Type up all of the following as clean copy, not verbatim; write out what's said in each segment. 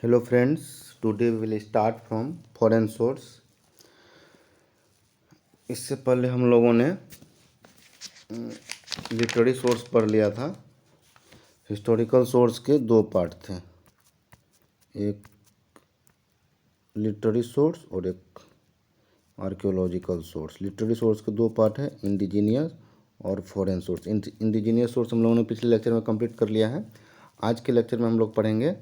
Hello friends, today we will start from foreign source। इससे पहले हम लोगों ने लिटरेरी सोर्स पढ़ लिया था। हिस्टोरिकल सोर्स के दो पार्ट थे, एक लिटरेरी सोर्स और एक आर्कियोलॉजिकल सोर्स। लिटरेरी सोर्स के दो पार्ट है, इंडिजीनियस और फॉरेन सोर्स। इंडिजीनियस सोर्स हम लोगों ने पिछले लेक्चर में कंप्लीट कर लिया है। आज के लेक्चर में हम लोग पढ़ेंगे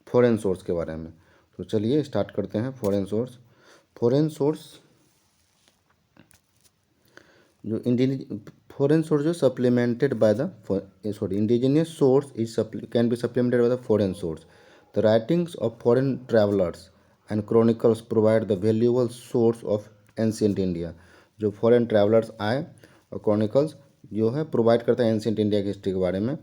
फॉरेन सोर्स के बारे में। तो चलिए स्टार्ट करते हैं। फॉरेन सोर्स जो फॉरेन सोर्स जो supplemented by the indigenous source is can be supplemented by the foreign source. The writings of foreign travellers and chronicles provide the valuable source of ancient India. जो foreign travellers आए और chronicles जो है provide करता है ancient India की history के बारे में।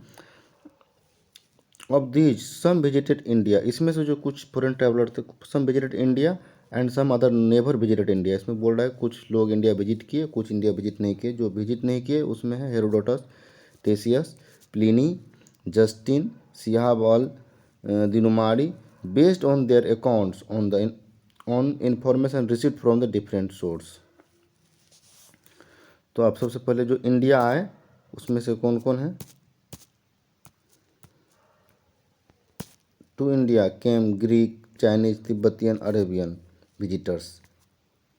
Of these some visited India, इसमें से जो कुछ फॉरेन ट्रैवलर थे, some visited India and some other never visited India. इसमें बोल रहा है कुछ लोग इंडिया विजिट किए, कुछ इंडिया विजिट नहीं किए। जो विजिट नहीं किए उसमें है हेरोडोटस, टेसियस, प्लिनी, जस्टिन, सिहाबाल, दिनुमारी, based on their accounts on information received from the different source. तो आप सबसे पहले जो इंडिया आए उसमें से कौन कौन है? To India came Greek, Chinese, Tibetan, Arabian visitors,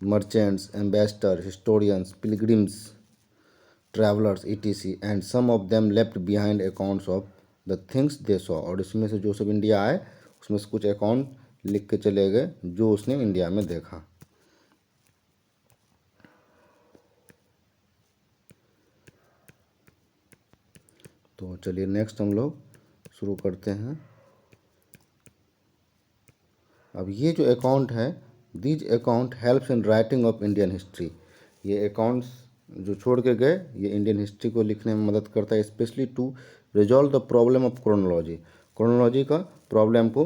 merchants, ambassadors, historians, pilgrims, travelers, etc. And some of them left behind accounts of the things they saw। और इसमें से जो सब इंडिया आए उसमें से कुछ अकाउंट लिख के चले गए जो उसने इंडिया में देखा। तो चलिए नेक्स्ट हम लोग शुरू करते हैं। अब ये जो अकाउंट है, these account helps in writing of Indian history. ये अकाउंट्स जो छोड़ के गए ये इंडियन हिस्ट्री को लिखने में मदद करता है, specially to resolve the problem of chronology. Chronology का प्रॉब्लम को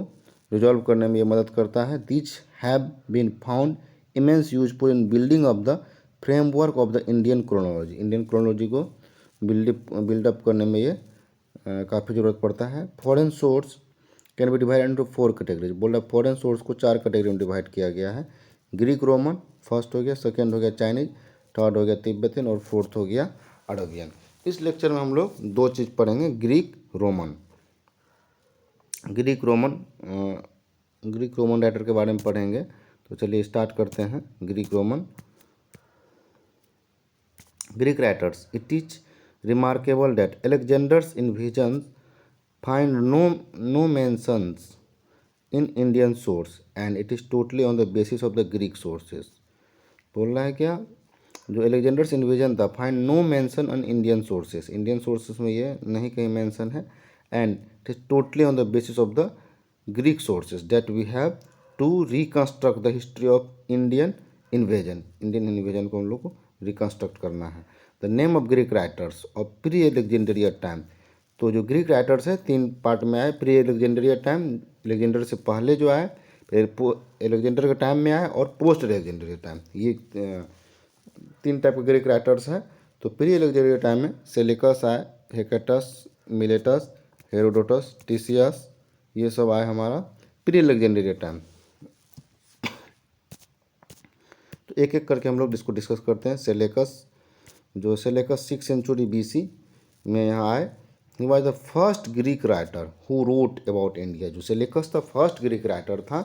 रिजॉल्व करने में ये मदद करता है। These have been found immense useful in building of the framework of the Indian chronology. Indian chronology को बिल्डअप करने में ये काफ़ी ज़रूरत पड़ता है। Foreign source can be divide into 4 categories. बोल रहा है फॉरेन सोर्स को 4 कैटेगरी में डिवाइड किया गया है। ग्रीक रोमन फर्स्ट हो गया, सेकेंड हो गया चाइनीज, थर्ड हो गया तिब्बतियन और फोर्थ हो गया अरबियन। इस लेक्चर में हम लोग दो चीज़ पढ़ेंगे, ग्रीक रोमन राइटर के बारे में पढ़ेंगे। तो चलिए स्टार्ट करते हैं। Greek writers, it is remarkable that Alexander's invasion find no mentions in Indian source and it is totally on the basis of the Greek sources। बोल रहा है क्या, जो एलेक्जेंडर्स इन्विजन था, find no mention on Indian sources. Indian sources में ये नहीं कहीं मेंशन है। And it is totally on the basis of the Greek sources that we have to reconstruct the history of Indian invasion को हम लोग को रिकंस्ट्रक्ट करना है। The name of Greek writers of pre Alexandria time. तो जो Greek writers है 3 part में आए, प्री एलेक्जेंडरिया टाइम, एलेक्जेंडर से पहले जो आए, फिर एलेक्जेंडर के टाइम में आए और पोस्ट एलेक्जेंडरिया टाइम। ये 3 टाइप के ग्रीक राइटर्स हैं। तो प्री एलेक्जेंडरिया टाइम में सेलिकस आए, हेकेटस, मिलेटस, हेरोडोटस, टीसियस, ये सब आए हमारा प्री एलेक्जेंडरिया टाइम। तो एक एक करके हम लोग इसको डिस्कस करते हैं। सेलेकस 6th सेंचुरी BC में यहाँ आए। He was the first Greek writer who wrote about India. जो सेलेकस था फर्स्ट ग्रीक राइटर था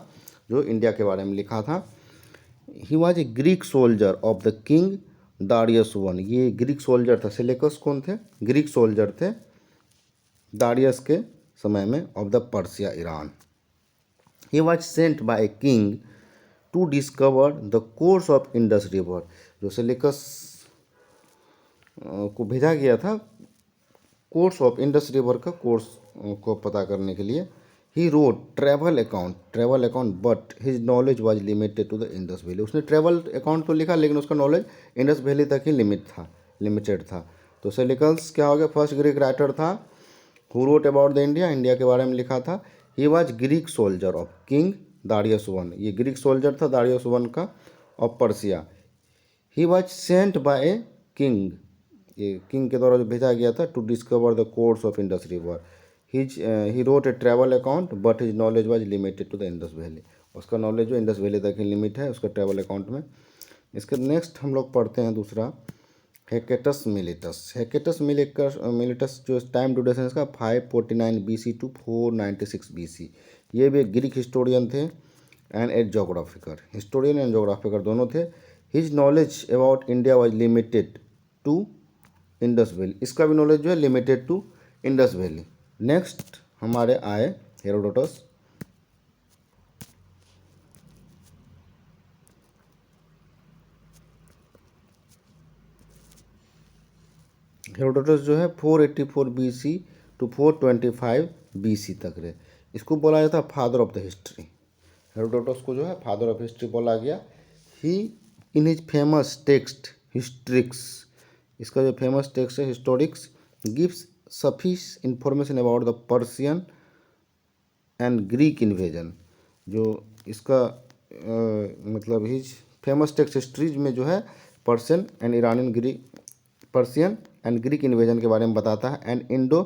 जो इंडिया के बारे में लिखा था। He was a Greek soldier of the king Darius one. ये ग्रीक सोल्जर था। सेलेकस कौन थे? ग्रीक सोल्जर थे दारियस के समय में of the Persia Iran. He was sent by a king to discover the course of Indus river. जो Seleucus को भेजा गया था कोर्स ऑफ इंडस रिवर का कोर्स को पता करने के लिए। He wrote travel account but his knowledge was limited to the Indus valley. उसने ट्रैवल अकाउंट तो लिखा लेकिन उसका नॉलेज इंडस वैली तक ही लिमिटेड था। तो सेलिकस क्या हो गया, फर्स्ट ग्रीक राइटर था who wrote about the India के बारे में लिखा था। He was Greek soldier of king Darius one. ये ग्रीक सोल्जर था दारियस वन का of Persia. He was sent by a king, ये किंग के द्वारा जो भेजा गया था to discover the course of Indus river. He wrote a travel account but his knowledge was limited to the Indus valley. उसका knowledge जो Indus valley तक ही लिमिट है उसका ट्रैवल अकाउंट में। इसके नेक्स्ट हम लोग पढ़ते हैं दूसरा हेकेटस मिलिटस। हेकेटस मिलिटस जो टाइम ड्यूरेशन इसका 549 BC टू 496 BC। ये भी एक ग्रीक हिस्टोरियन थे and a geographer. Historian and geographer दोनों थे। His knowledge about India was limited to Indus valley. इसका भी नॉलेज जो है limited to Indus valley. Next हमारे आए हेरोडोटस। हेरोडोटस जो है 484 BC टू 425 BC तक रहे। इसको बोला जाता है father of the history. Herodotus को जो है फादर ऑफ हिस्ट्री बोला गया। He in his famous text Histories, इसका जो फेमस टेक्स्ट है Histories, gives sufficient information about the Persian and Greek invasion. जो इसका मतलब हिज फेमस टेक्स्ट हिस्ट्रीज में जो है पर्सियन एंड ग्रीक इन्वेजन के बारे में बताता है and Indo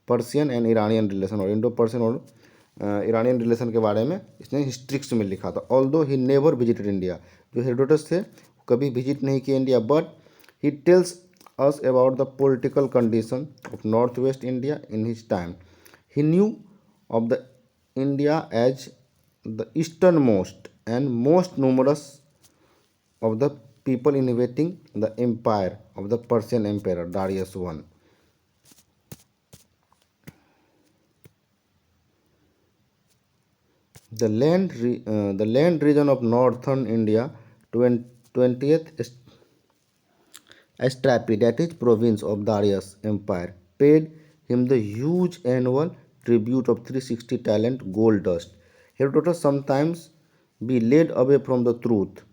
Persian and Iranian relation, और इंडो पर्सियन और ईरानियन रिलेशन के बारे में इसने हिस्ट्रिक्स में लिखा था। Although he never visited India, जो हेरोडोटस थे कभी विजिट नहीं किए India, but he tells us about the political condition of north west India in his time. He knew of the India as the eastern most and most numerous of the people inhabiting the empire of the Persian Emperor Darius I. The land region of northern India, 20th Astrapi, that is province of Darius Empire, paid him the huge annual tribute of 360 talent gold dust. Herodotus sometimes be led away from the truth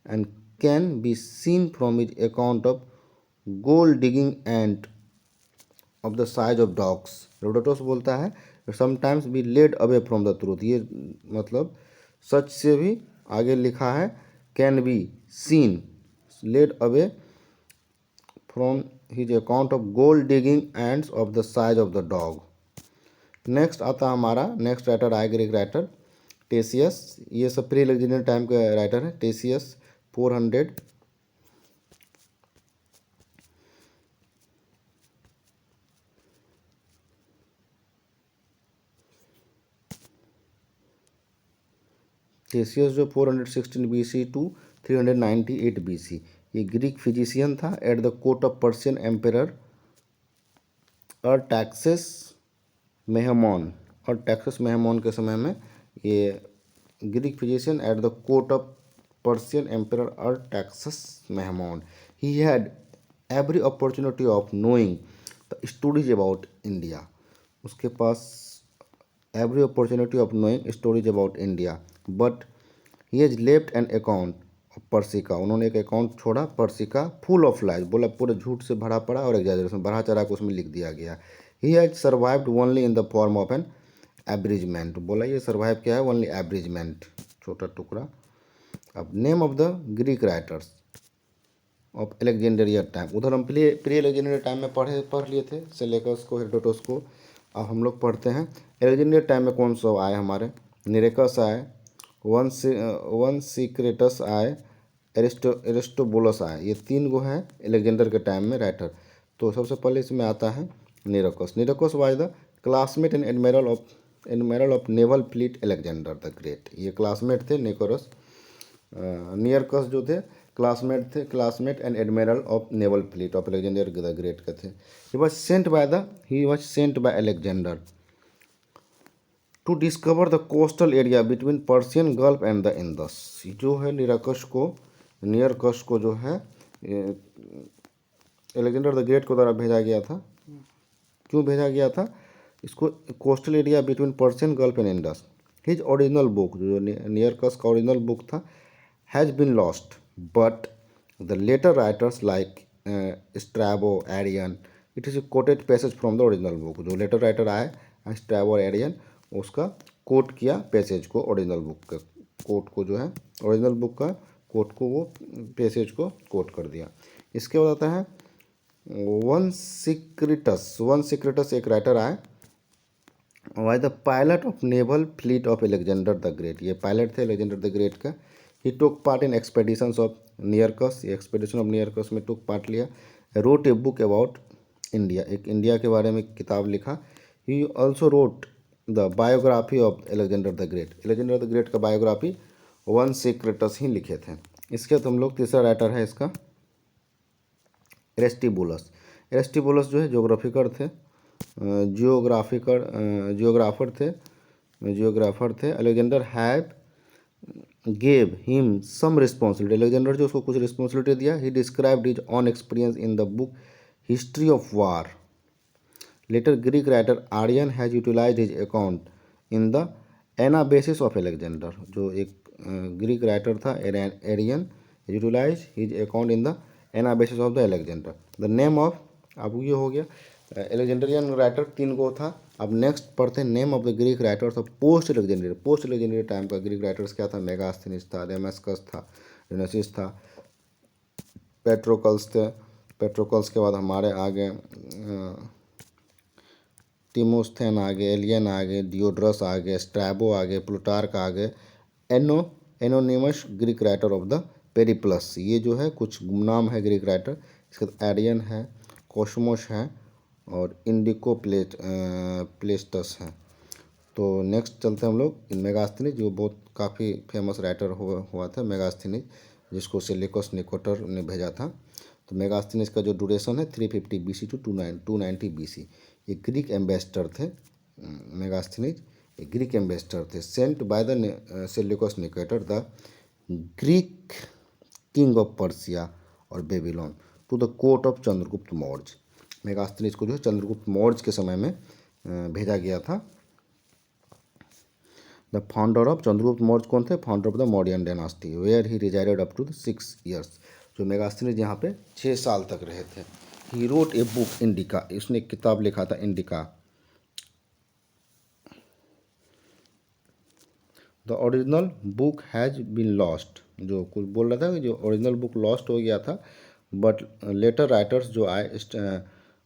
and can be seen from his account of gold digging and of the size of dogs. Herodotus बोलता है sometimes be led away from the truth, ये मतलब सच से भी आगे लिखा है। Can be seen led away from his account of gold digging ants of the size of the dog. Next आता हमारा नेक्स्ट राइटर आए ग्रीक राइटर टेसियस। ये सब प्री अलेक्जेंडर टाइम के राइटर है। टेसियस 400 टेसियस जो 416 BC टू 398 BC, ये Greek physician था eight the court of Persian emperor Artaxerxes Mnemon. Artaxerxes Mnemon के समय में ये Greek physician at the court of Persian emperor Artaxerxes Mnemon. He had every opportunity of knowing the stories about India. उसके पास every opportunity of knowing stories about India, but he has left an account of Persica. उन्होंने एक account छोड़ा persica full of lies, बोला पूरे झूठ से भरा पड़ा और एग्जैजरेशन बढ़ा चढ़ा के उसमें लिख दिया गया। He has survived only in the form of an abridgement, बोला ये सर्वाइव क्या है ओनली एब्रिजमेंट, छोटा टुकड़ा। अब name of the Greek writers of Alexandria time, उधर हम प्री एलेक्जेंडरिया टाइम में पढ़ लिए थे सेलेकस को हेरोडोटस को। अब हम लोग पढ़ते हैं एलेक्जेंडरिया टाइम में कौन सा आए हमारे। निरेकस आए, वन सिक्रेटस आए, एरिस्टोबुलस आए। ये तीन गो हैं एलेक्जेंडर के टाइम में राइटर। तो सबसे पहले इसमें आता है Nearchus. Nearchus was the classmate and admiral of naval fleet Alexander the Great. ये क्लासमेट थे निकोरस। नियरकस जो थे classmate and admiral of naval fleet of Alexander the Great के थे। He was sent by Alexander to discover the coastal area between Persian gulf and the Indus. जो है नियरकस को जो है एलेक्जेंडर द ग्रेट को द्वारा भेजा गया था। क्यों भेजा गया था इसको? Coastal area between Persian gulf and Indus. His original book, जो नियरकस का ओरिजिनल बुक था, has been lost, but the later writers like Strabo, Arrian, it is quoted passage from the original book. जो later writer आए Strabo और Arrian, उसका quote किया passage को, original book का कोट को, जो है ओरिजिनल बुक का कोट को, वो पैसेज को कोट कर दिया। इसके बाद आता है वन सिक्रेटस एक राइटर आए was the pilot of naval fleet of Alexander the Great. ये पायलट थे एलेक्जेंडर द ग्रेट का। He took part in expeditions of Nearchus, ये एक्सपेडिशन ऑफ नियरकस में टुक पार्ट लिया। Wrote a book about India, एक India के बारे में किताब लिखा। He also wrote the biography of Alexander the Great, Alexander the Great का बायोग्राफी वन सेक्रेटस ही लिखे थे। इसके बाद हम लोग तीसरा राइटर है इसका एरिस्टोबुलस। एरिस्टोबुलस जो है ज्योग्राफिकर थे, जियोग्राफर थे। Alexander have gave him some responsibility, Alexander जो उसको कुछ रिस्पॉन्सिबिलिटी दिया। He described his own experience in the book History of War. Later Greek writer Arrian has utilized his account in the Anabasis of Alexander, जो एक Greek writer था Arrian, utilize his account in the Anabasis of the Alexander. The name of, अब ये हो गया एलेक्जेंडरियन writer 3 गो था। अब next पढ़ते हैं name of the Greek writers of post Alexandrian. Post Alexandrian time का ग्रीक राइटर्स क्या था? मेगास्थनीज था, डेमास्कस था, डियोनिसिस था, पेट्रोकल्स थे। पेट्रोकल्स के बाद हमारे आगे टिमोस्थेन आ गए, एलियन आ गए, डियोड्रस आ गए, स्ट्रैबो आ गए, प्लूटार्क आ गए, anonymous Greek writer of the Periplus. ये जो है कुछ नाम है ग्रीक राइटर। इसके बाद एरियन है, कोस्मोस है और इंडिको प्लेस्टस है। तो नेक्स्ट चलते हैं हम लोग मेगास्थनीज, जो बहुत काफ़ी फेमस राइटर हुआ था मेगास्थनीज, जिसको सेलेकस निकोटर ने भेजा था। तो मेगास्थनीज का जो ड्यूरेशन है 350 BC टू 290 BC। ये ग्रीक एम्बेसडर थे मेगास्थनीज, ये ग्रीक एम्बेसडर थे sent by the Seleucus Nicator the Greek king of Persia और Babylon to the court of Chandragupta Maurya. Megasthenes को जो है चंद्रगुप्त मौर्य के समय में भेजा गया था। The founder of, Chandragupta Maurya कौन थे? Founder of the Mauryan dynasty, where he resided up to 6 years. जो मेगास्थनीज यहाँ पे 6 साल तक रहे थे। He wrote a book Indica, उसने एक किताब लिखा था Indica. The original book has been lost, जो कुछ बोल रहा था कि जो ओरिजिनल बुक लॉस्ट हो गया था, बट लेटर राइटर्स जो आए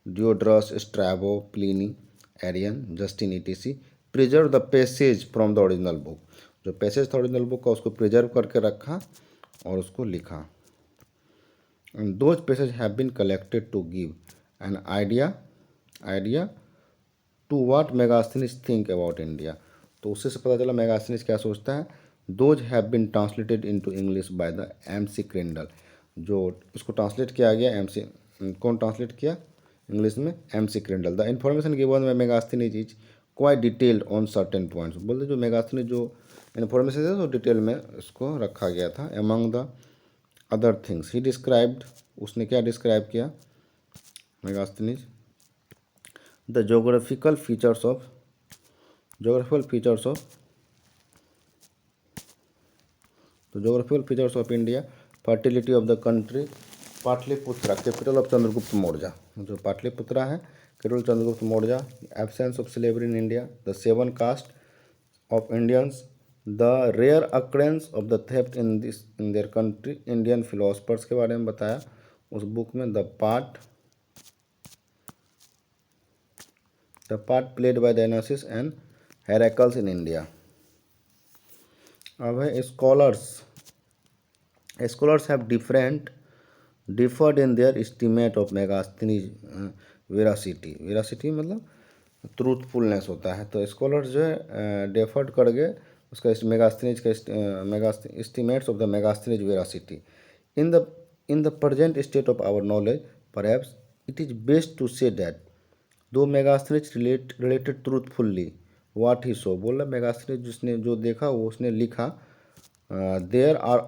Diodorus, Strabo, Pliny, Arrian, Justin etc preserve the passage from the original book. जो पैसेज था ओरिजिनल बुक का उसको प्रिजर्व करके रखा और उसको लिखा। And those passage have been collected to give an idea to what Megasthenes think about India. तो उससे पता चला मेगास्थनीज क्या सोचता है। Those have been translated into English by the MC Crindle, जो उसको ट्रांसलेट किया गया कौन ट्रांसलेट किया इंग्लिश में? MC Crindle. The information given by Megasthenes is quite detailed on certain points. बोलते जो मेगास्थनीज जो इन्फॉर्मेशन है तो डिटेल में इसको रखा गया था। Among the other things he described, उसने क्या डिस्क्राइब किया Megasthenes? The geographical features of India, fertility of the country, Pataliputra capital of Chandragupta Maurya, जो पाटलिपुत्रा है capital Chandragupta Maurya, absence of slavery in India, the 7 caste of Indians, the rare occurrence of the theft in their country, Indian philosophers के बारे में बताया उस book में। The part played by Dionysus and हेराकल्स in India. अब है scholars have deferred in their estimate of Megasthenes veracity मतलब truthfulness होता है। तो स्कॉलर्स जो है डिफर्ड कर गए उसका मेगास्थनीज का estimates of the Megasthenes veracity. In the present state of our knowledge perhaps it is best to say that though Megasthenes related truthfully what he saw, बोला मेगास्थनीज जिसने जो देखा वो उसने लिखा। There are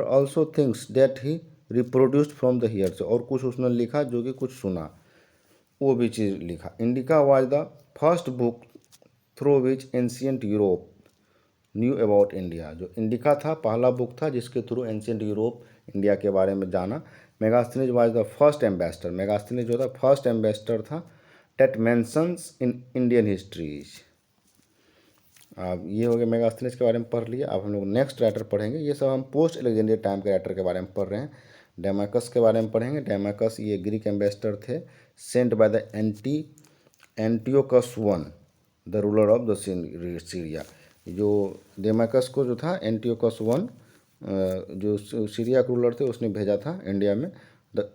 also things that he reproduced from the hearsay, और कुछ उसने लिखा जो कि कुछ सुना, वो भी चीज़ लिखा। Indica was the first book through which ancient Europe knew about India. जो इंडिका था पहला बुक था जिसके थ्रू एंशियंट यूरोप इंडिया के बारे में जाना। Megasthenes was the first ambassador, Megasthenes जो था फर्स्ट एम्बेसडर था that mentions in Indian histories. अब ये हो गया मेगास्थनीज के बारे में पढ़ लिया। अब हम लोग नेक्स्ट राइटर पढ़ेंगे। ये सब हम पोस्ट एलेक्जेंड्रियन टाइम के राइटर के बारे में पढ़ रहे हैं। डेमाकस के बारे में पढ़ेंगे। डेमाकस ये ग्रीक एम्बेसडर थे sent by the Antiochus one the ruler of the Syria. जो डेमाकस को जो था एंटियोकस वन जो सीरिया के रूलर थे उसने भेजा था इंडिया में। द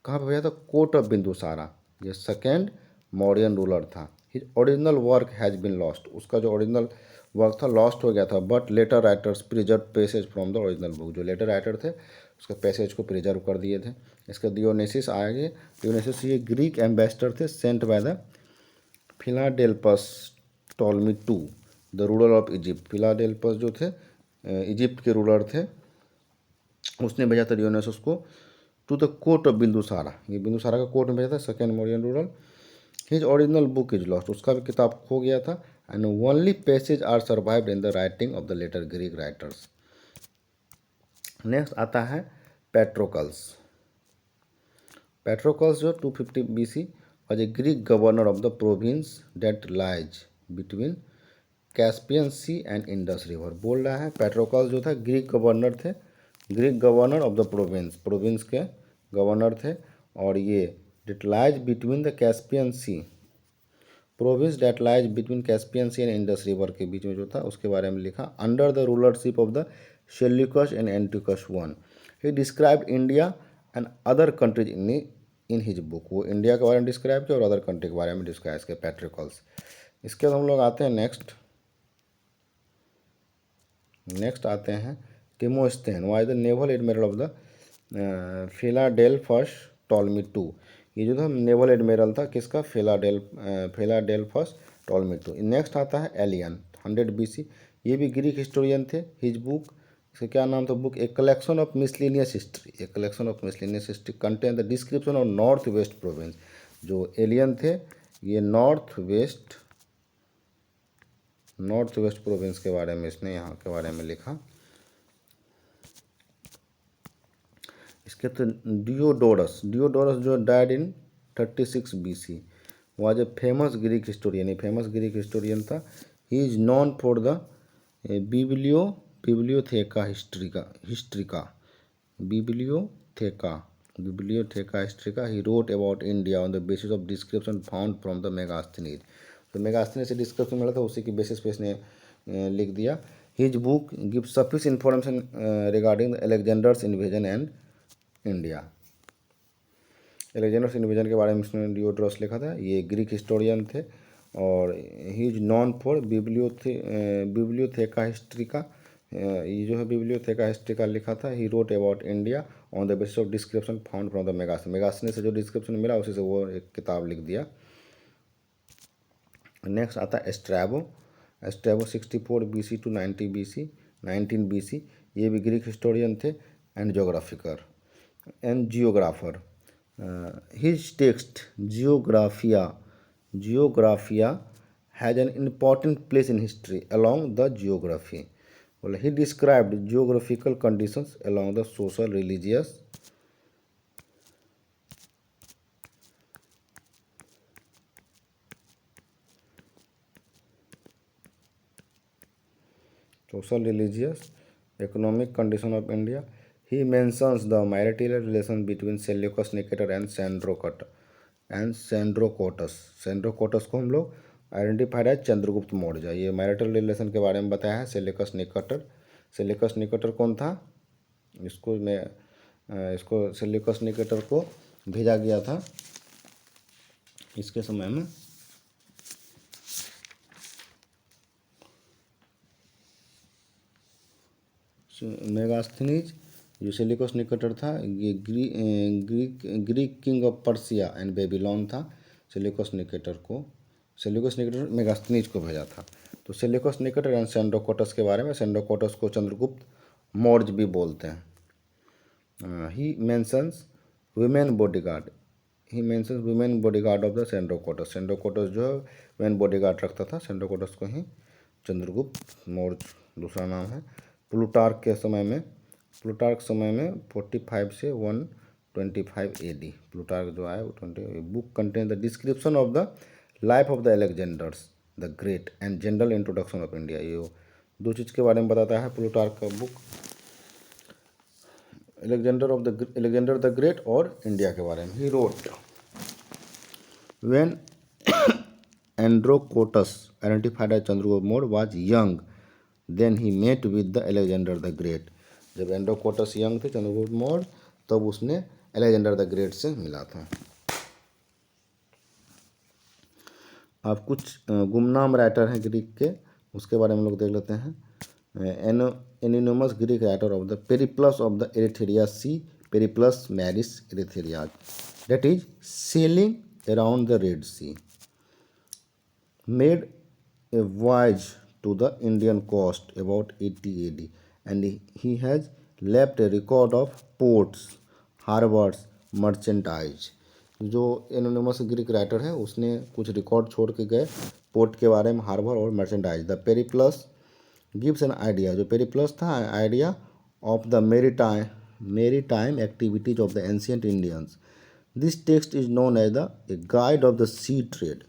कहाँ पर भेजा था? Court of Bindusara. ये सेकेंड मौर्यन रूलर था। His original work has been lost. उसका जो ओरिजिनल वर्क था लॉस्ट हो गया था, but later writers preserve passage from the original book. जो लेटर राइटर थे उसके पैसेज को प्रिजर्व कर दिए थे। इसका डियोनेसिस आगे, डियोनेसिस ये ग्रीक एम्बेसडर थे sent by the Philadelphus Ptolemy to the ruler of Egypt. Philadelphus जो थे इजिप्ट के रूलर थे, उसने भेजा था डियोनेसिस को to the court of Bindusara. ये बिंदुसारा का कोर्ट में भेजा था, second Mauryan ruler. His original book is lost. उसका भी किताब खो गया था। And only passage are survived in the writing of the later Greek writers. Next आता है पेट्रोकल्स। पेट्रोकल्स जो 250 BC was a Greek governor of the province that lies between Caspian sea and Indus river. बोल रहा है पेट्रोकल्स जो था Greek governor थे, Greek governor of the province, province के गवर्नर थे। और ये that lies between the Caspian sea, province that lies between Caspian sea and Indus river के बीच में जो था उसके बारे में लिखा। Under the rulership of the Seleucus and Antiochus one. He described India and other countries in his book. वो इंडिया के बारे में डिस्क्राइब किया और अदर कंट्री के बारे में डिस्क्राइब किया पेट्रिकल्स। इसके बाद हम लोग आते हैं नेक्स्ट आते हैं Timosthenes was the naval admiral of the Philadelphus Ptolemy too. ये जो था नेवल एडमिरल था किसका? Philadelphus Ptolemy to. नेक्स्ट आता है एलियन 100 BC। ये भी ग्रीक हिस्टोरियन थे। हिज बुक, इसका क्या नाम था? Book a collection of miscellaneous history. A collection of miscellaneous history contain the description of north waste province. जो एलियन थे ये नॉर्थ वेस्ट प्रोविंस के बारे में इसने यहाँ के बारे में लिखा। इसके तो डियोडोरस जो died in 36 BC was a famous Greek historian. ये फेमस ग्रीक हिस्टोरियन था। He is known for the Bibliotheca Historica. He wrote about India on the basis of description found from the Megasthenes. तो Megasthenes से description मिला था, उसी की basis पे इसने लिख दिया। His book give sufficient information regarding Alexander's invasion and India. Alexander's invasion के बारे में इसने डियोडोरस लिखा था। ये ग्रीक हिस्टोरियन थे और he is known for Bibliotheca Historica. ये जो है बिब्लियोथेका हिस्ट्रिका लिखा था। He wrote about India on the basis of description found from the Megasthenes से जो डिस्क्रिप्शन मिला उसी से वो एक किताब लिख दिया। नेक्स्ट आता है एस्ट्रैबो 64 BC to 19 BC। ये भी ग्रीक हिस्टोरियन थे and geographer. His text Geographia has an important place in history along the geography. बोले he described geographical conditions along the social religious economic condition of India. He mentions the marital relation between Seleucus Nicator and Sandrocotus। Sandrocottus को हम लोग identified है चंद्रगुप्त मौर्य। ये marital relation के बारे में बताया है सेल्यूकस निकेटर कौन था? इसको सेल्यूकस निकेटर को भेजा गया था इसके समय में मेगास्थनीज। जो सेल्यूकस निकेटर था ये Greek king of Persia and Babylon था। सेल्यूकस निकेटर मेगास्थनीज को भेजा था। तो सेल्यूकस निकेटर एंड सैंड्रोकोटस के बारे में, सैंड्रोकोटस को चंद्रगुप्त मौर्य भी बोलते हैं। ही mentions women bodyguard of the Sandrocottus. Sandrocottus जो है वुमेन बॉडीगार्ड रखता था। सैंड्रोकोटस को ही चंद्रगुप्त मौर्य दूसरा नाम है। प्लूटार्क समय में 45 से 125 AD प्लूटार्क जो आया वो 20। Book contain the description of the life of the Alexander's the great and general introduction of India. ये दो चीज़ के बारे में बताता है प्लूटार्क का बुक, अलेक्जेंडर द ग्रेट और इंडिया के बारे में। He wrote when Androcotus, identified as Chandragupta Maurya, was young. Then he met with the Alexander the Great. जब एंड्रोकोटस यंग थे चंद्रगुप्त मौर्य, तब उसने अलेक्जेंडर द ग्रेट से मिला था। अब कुछ गुमनाम राइटर हैं ग्रीक के, उसके बारे में लोग देख लेते हैं। Anonymous Greek writer of the Periplus of the Erythraean Sea, Periplus Maris Erythraei, that is sailing around the Red Sea, made a voyage to the Indian coast about 80 AD, and he has left a record of ports, harbors, merchandise. जो anonymous Greek writer है उसने कुछ record छोड़ के गए port के बारे में, हार्बर और merchandise. The Periplus gives an idea, जो पेरिप्लस था idea of the maritime activities of the ancient Indians. This text is known as a guide of the sea trade.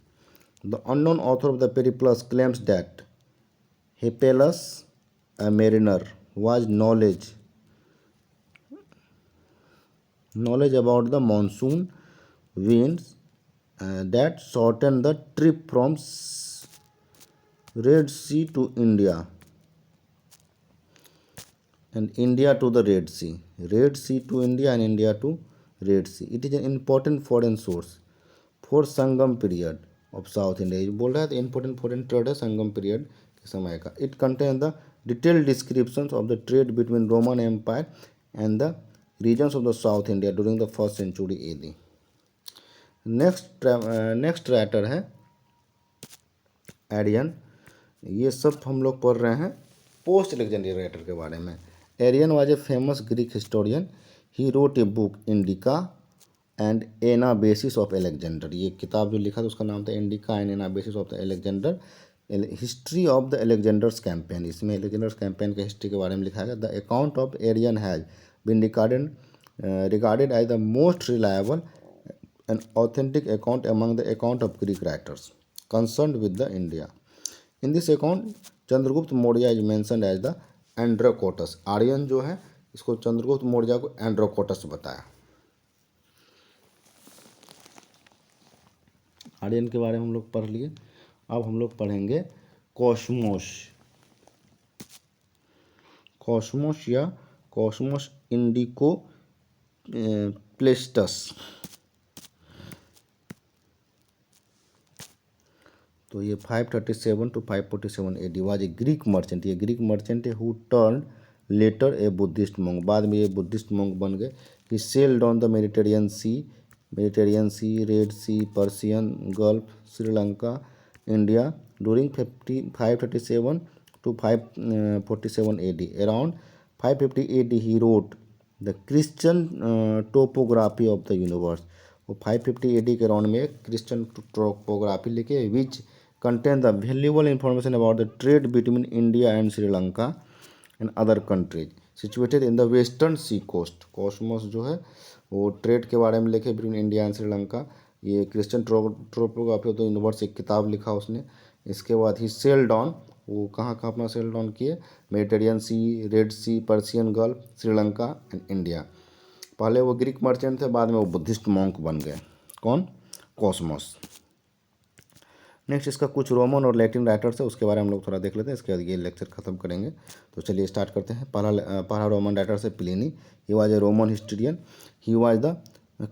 The unknown author of the Periplus claims that Hippias, a mariner, was knowledge about the monsoon winds that shortened the trip from Red Sea to India and India to the Red Sea, Red Sea to India and India to Red Sea. It is an important foreign source for Sangam period of south India. ये बोल रहा है important foreign trade है संगम period के समय का। It contain the detailed description of the trade between Roman empire and the regions of the south India during the first century AD. Next writer है Arrian. ये सब हम लोग पढ़ रहे हैं पोस्ट एलेक्जेंड्रियन राइटर के बारे में। Arrian was a famous Greek historian. He wrote a book Indica and Anabasis of Alexander. ये किताब जो लिखा था उसका नाम था Indica and Anabasis of the Alexander, history of the Alexander's campaign. इसमें एलेक्जेंडर्स कैंपेन के हिस्ट्री के बारे में लिखा गया। The account of Arrian has been regarded as the most reliable and authentic account among the account of Greek writers concerned with the India. In this account Chandragupta Maurya is mentioned as the Androcottus. Arrian जो है इसको चंद्रगुप्त मौर्य को Androcottus बताया। आर्यन के बारे में हम लोग पढ़ लिए। अब हम लोग पढ़ेंगे कॉस्मोस। कॉस्मोस या कॉस्मोस इंडिको प्लेस्टस। तो ये 537 to 547 AD was a Greek merchant. ये ग्रीक मर्चेंट है who turn letter A Buddhist मोंग। बाद में ये बुद्धिस्ट मोंग बन गए। ही sailed on the Mediterranean sea, red sea, Persian gulf, Sri Lanka, India during 537 to 547 AD। Around 550 AD he wrote the Christian topography of the universe. वो 550 AD के around में Christian topography लिखे which contain the valuable information about the trade between India and Sri Lanka and other countries situated in the western sea coast. Cosmas जो है वो trade के बारे में लिखे बिटवीन इंडिया एंड श्रीलंका। ये Christian topography of the universe एक किताब लिखा उसने। इसके बाद ही सेल्ड ऑन, वो कहाँ कहाँ अपना सेल्ड ऑन किए, Mediterranean sea, red sea, Persian gulf, Sri Lanka and India. पहले वो ग्रीक मर्चेंट थे, बाद में वो बुद्धिस्ट मॉन्क बन गए। कौन? कॉस्मोस। नेक्स्ट इसका कुछ रोमन और लैटिन राइटर्स है, उसके बारे में हम लोग थोड़ा देख लेते हैं, इसके बाद ये लेक्चर खत्म करेंगे। तो चलिए स्टार्ट करते हैं। पहला रोमन राइटर है Pliny. He was a Roman historian. He was the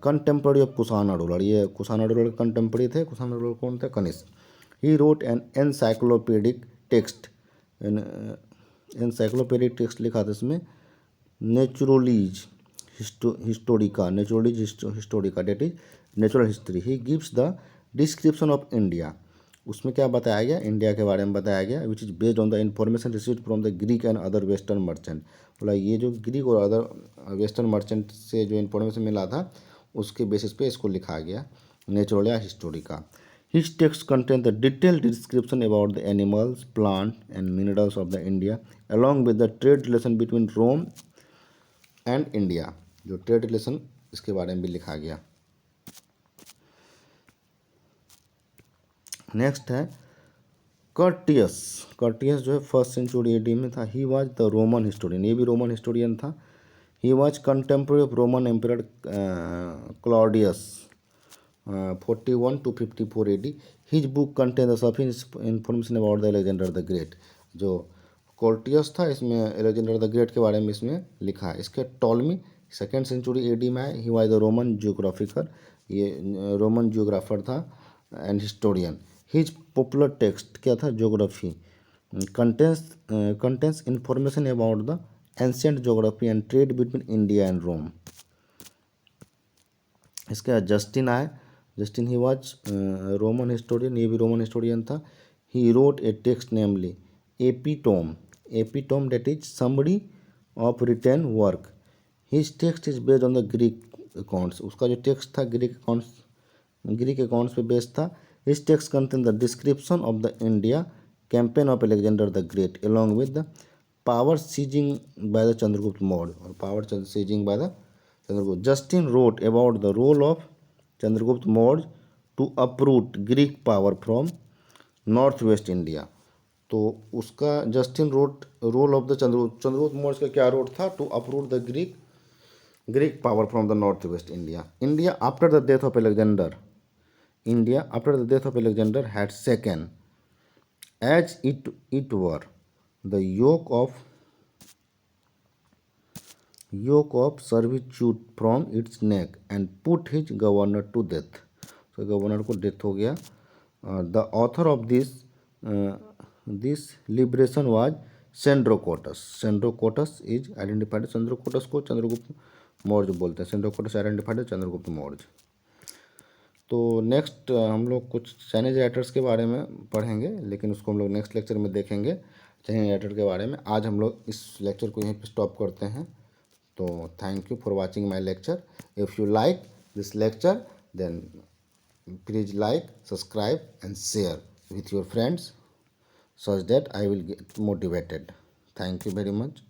contemporary of Kushana ruler. ये कुशाना रूलर कंटेम्प्रेरी थे। कुशाना रूलर कौन थे? Kanishka. He wrote an encyclopedic text. Encyclopedic text लिखा था इसमें Naturalis Historica, that is natural history. He gives the description of India. उसमें क्या बताया गया? इंडिया के बारे में बताया गया। Which is based on the information received from the Greek and other western merchant. बोला ये जो ग्रीक और अदर वेस्टर्न मर्चेंट से जो इन्फॉर्मेशन मिला था उसके बेसिस पे इसको लिखा गया नेचुरल या Historia. His text contain the detailed description about the animals, plant and minerals of the India along with the trade relation between Rome and India. जो ट्रेड रिलेशन इसके बारे में भी लिखा गया। नेक्स्ट है कर्टियस। कर्टियस जो है फर्स्ट सेंचुरी एडी में था। He was the Roman historian. ये भी रोमन हिस्टोरियन था। He was contemporary of Roman emperor Claudius. 41 to 54 AD. His book contains the sufficient information about the Alexander the Great. जो courteous था इसमें Alexander the Great के बारे में इसमें लिखा है. इसके टॉलमी सेकेंड सेंचुरी एडी में है. He was the Roman geographer, ये रोमन जियोग्राफर था and historian. His popular text क्या था? Geography. Contains information about the ancient geography and trade between India and Rome. इसके बाद जस्टिन आए. Justin he was Roman historian, ये भी Roman historian था. He wrote a text namely Epitome. Epitome that is summary of written work. His text is based on the Greek accounts. उसका जो text था Greek accounts पे based था. His text contain the description of the India campaign of Alexander the Great along with the power seizing by the Chandragupta Maurya और power seizing by the Chandragupta. Justin wrote about the role of Chandragupta Maurya to uproot Greek power from northwest India. तो उसका Justin wrote role of the Chandragupta Maurya का क्या role था? To uproot the Greek power from the north west India. India after the death of Alexander had second as it were the yoke of servitude from its neck and put his governor to death. तो governor को death हो गया. The author of this liberation was Sandrocottus. Sandrocottus is identified. Sandrocottus को चंद्रगुप्त मौर्य बोलते हैं. Sandrocottus identified Chandragupta Maurya. तो next हम लोग कुछ चाइनीज राइटर्स के बारे में पढ़ेंगे, लेकिन उसको हम लोग नेक्स्ट लेक्चर में देखेंगे चाइनीज राइटर के बारे में. आज हम लोग इस लेक्चर को यहीं पे स्टॉप करते हैं. So thank you for watching my lecture. If you like this lecture, then please like, subscribe and share with your friends such that I will get motivated. Thank you very much.